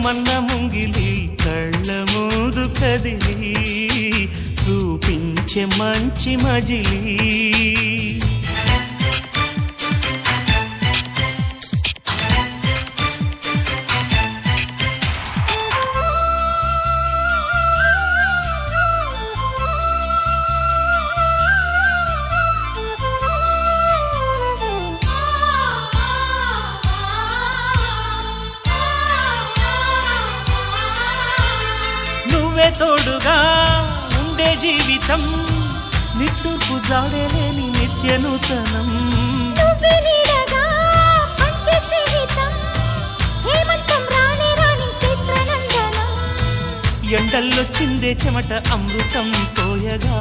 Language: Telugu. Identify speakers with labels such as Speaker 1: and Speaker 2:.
Speaker 1: కమ్మన్న ముంగిలి కళ్ళ మూదు కదిలి చూపించే మంచి మజిలీ తోడుగా ఉండే జీవితం నిట్టూర్పు జాడలేని నిత్య నూతనం ఎండల్లో చిందే చెమట అమృతం పోయగా